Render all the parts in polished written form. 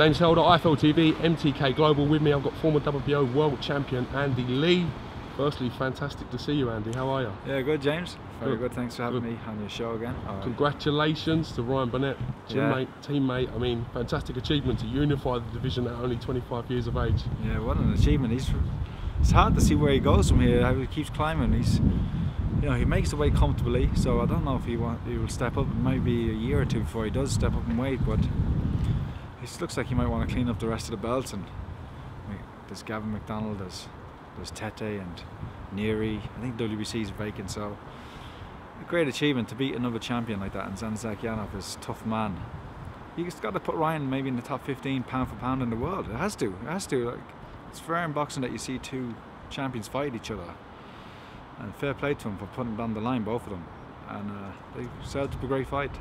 James Helder, IFL TV, MTK Global. With me, I've got former WBO World Champion Andy Lee. Firstly, fantastic to see you, Andy. How are you? Yeah, good, James. Very good. Thanks for having me on your show again. Congratulations to Ryan Burnett, teammate. I mean, fantastic achievement to unify the division at only 25 years of age. Yeah, what an achievement. It's hard to see where he goes from here, how he keeps climbing. He makes the weight comfortably, so I don't know if he will step up. Maybe a year or two before he does step up in weight, but it looks like he might want to clean up the rest of the belts. And there's Gavin McDonald, there's Tete and Neary. I think WBC is vacant, so a great achievement to beat another champion like that. And Zakyanov is a tough man. He's got to put Ryan maybe in the top 15 pound for pound in the world. It has to. Like, it's rare in boxing that you see two champions fight each other. And fair play to him for putting it on the line, both of them. And they set up a great fight.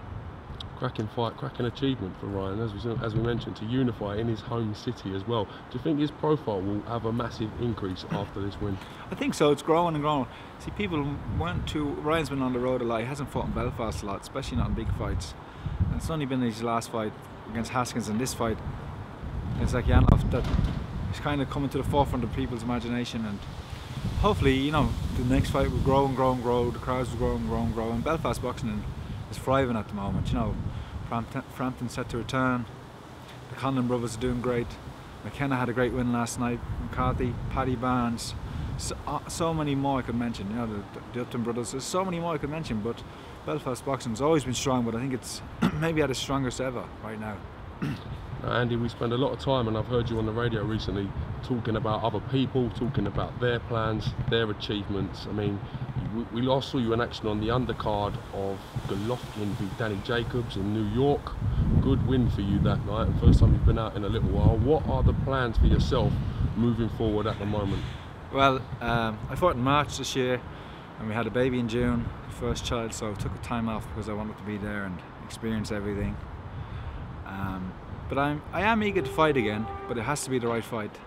Cracking fight, cracking achievement for Ryan, as we mentioned, to unify in his home city as well. Do you think his profile will have a massive increase after this win? I think so. It's growing and growing. See, Ryan's been on the road a lot. He hasn't fought in Belfast a lot, especially not in big fights. And it's only been his last fight against Haskins and this fight against Zakyanov that he's kind of coming to the forefront of people's imagination. And hopefully, the next fight will grow and grow and grow. The crowds will grow and grow and grow. And Belfast boxing is thriving at the moment. Frampton's set to return. The Conlon brothers are doing great. McKenna had a great win last night. McCarthy, Paddy Barnes, so many more I could mention. The Upton brothers. There's so many more I could mention. But Belfast boxing's always been strong. But I think it's maybe at its strongest ever right now. Now, Andy, we spend a lot of time, and I've heard you on the radio recently, talking about other people, talking about their plans, their achievements. I mean, we last saw you in action on the undercard of Golovkin v Danny Jacobs in New York. Good win for you that night, and first time you've been out in a little while. What are the plans for yourself moving forward at the moment? Well, I fought in March this year, and we had a baby in June, the first child, so I took a time off because I wanted to be there and experience everything. But I am eager to fight again, but it has to be the right fight.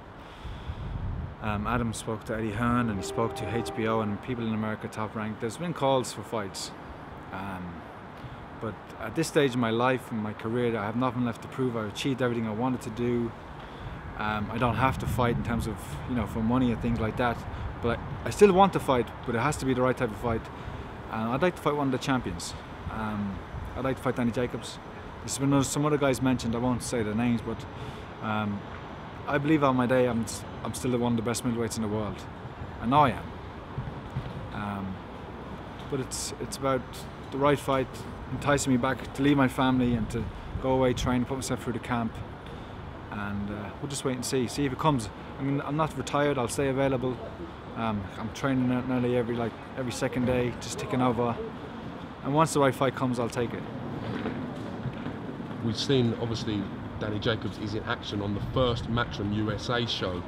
Adam spoke to Eddie Hearn and he spoke to HBO and people in America top ranked. There's been calls for fights. But at this stage in my life and my career, I have nothing left to prove. I've achieved everything I wanted to do. I don't have to fight in terms of, for money and things like that. But I still want to fight, but it has to be the right type of fight. And I'd like to fight one of the champions. I'd like to fight Danny Jacobs. There's been some other guys mentioned, I won't say their names, but I believe on my day I'm still one of the best middleweights in the world. I know I am. But it's about the right fight, enticing me back to leave my family and to go away, train, put myself through the camp. And we'll just wait and see if it comes. I mean, I'm not retired, I'll stay available. I'm training nearly every second day, just ticking over. And once the right fight comes, I'll take it. We've seen, obviously, Danny Jacobs is in action on the first Matchroom USA show.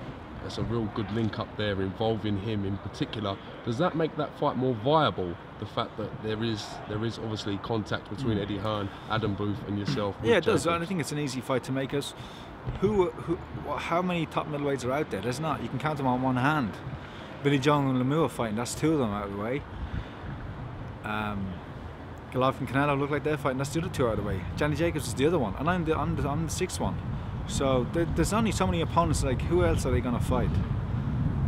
There's a real good link up there involving him in particular. Does that make that fight more viable? The fact that there is obviously contact between Eddie Hearn, Adam Booth and yourself? Yeah, it does. I think it's an easy fight to make. Us. How many top middleweights are out there? There's not. You can count them on one hand. Billy Joe and LEMIEUX are fighting. That's two of them out of the way. Golovkin and Canelo look like they're fighting. That's the other two out of the way. Danny Jacobs is the other one, and I'm the sixth one. So there's only so many opponents. Like, who else are they going to fight?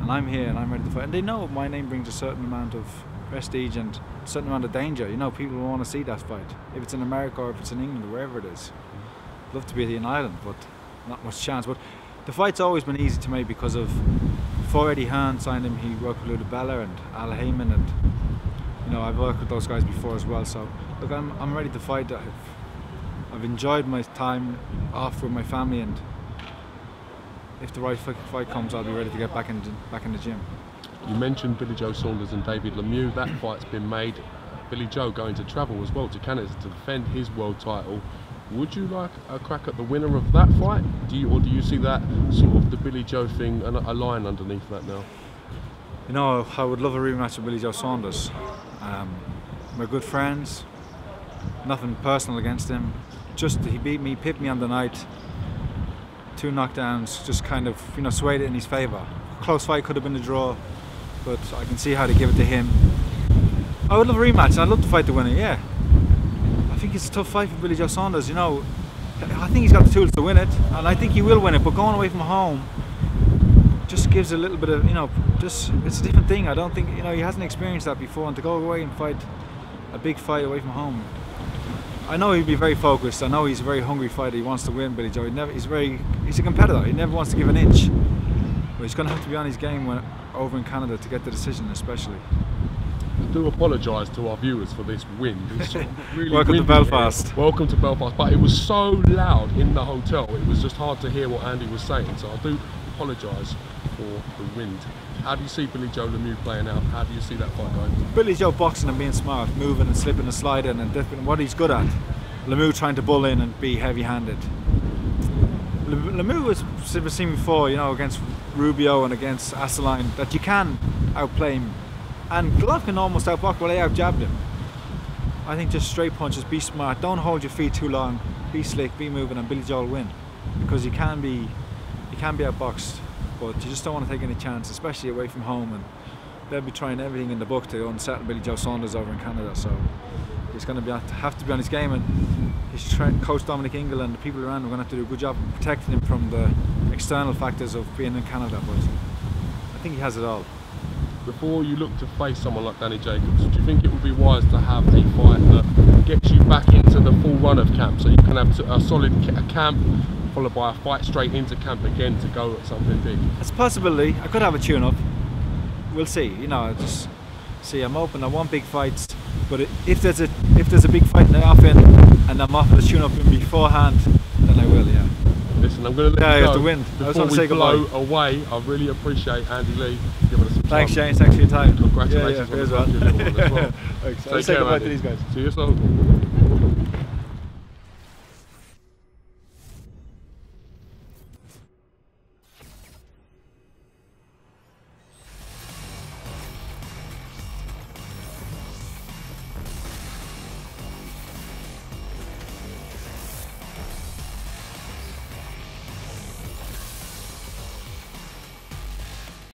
And I'm here and I'm ready to fight. And they know my name brings a certain amount of prestige and a certain amount of danger. People will want to see that fight. If it's in America or if it's in England or wherever it is. I'd love to be in Ireland, but not much chance. But the fight's always been easy to make because of before Eddie Hearn signed him, he worked with Ludabella and Al Heyman, and I've worked with those guys before as well. So look, I'm ready to fight. I've enjoyed my time off with my family, and if the right fight comes, I'll be ready to get back in the gym. You mentioned Billy Joe Saunders and David Lemieux. That fight's been made. Billy Joe going to travel as well to Canada to defend his world title. Would you like a crack at the winner of that fight? Do you see that sort of the Billy Joe thing, a line underneath that now? I would love a rematch with Billy Joe Saunders. We're good friends. Nothing personal against him. Just he pipped me on the night. 2 knockdowns, just kind of swayed it in his favour. Close fight, could have been a draw, but I can see how to give it to him. I would love a rematch. I'd love to fight the winner. Yeah. I think it's a tough fight for Billy Joe Saunders. I think he's got the tools to win it, and I think he will win it. But going away from home just gives a little bit of, just it's a different thing. I don't think, he hasn't experienced that before, and to go away and fight a big fight away from home, I know he'd be very focused. I know he's a very hungry fighter. He wants to win, Billy Joe. He's a competitor. He never wants to give an inch. But he's going to have to be on his game over in Canada to get the decision, especially. I do apologise to our viewers for this wind. It's really Welcome to Belfast. Welcome to Belfast. But it was so loud in the hotel, it was just hard to hear what Andy was saying. So I do apologise for the wind. How do you see Billy Joe Lemieux playing out? How do you see that fight going? Billy Joe boxing and being smart, moving and slipping and sliding and different, what he's good at. Lemieux trying to bull in and be heavy-handed. Lemieux was seen before, against Rubio and against Asseline, that you can outplay him. And Golovkin almost outboxed, but they outjabbed him. I think just straight punches, be smart, don't hold your feet too long, be slick, be moving, and Billy Joe will win. Because you can be outboxed, but you just don't want to take any chance, especially away from home. And they'll be trying everything in the book to unsettle Billy Joe Saunders over in Canada. So he's going to have to be on his game, and his coach Dominic Ingle and the people around him are going to have to do a good job of protecting him from the external factors of being in Canada. But I think he has it all. Before you look to face someone like Danny Jacobs, do you think it would be wise to have a fight that gets you back into the full run of camp, so you can have a solid camp followed by a fight straight into camp again to go at something big? It's a possibility. I could have a tune-up. We'll see. Just see. I'm open. I want big fights, but if there's a big fight in the offing and I'm offered a tune-up in beforehand, then I will. Yeah. Listen, I'm going to let you go. You have to win. Before we blow away, I really appreciate Andy Lee giving us some time. Thanks, James. Thanks for your time. Congratulations on the well. as well. Thanks. Take I'll say care, goodbye Andy. to these guys. See you soon.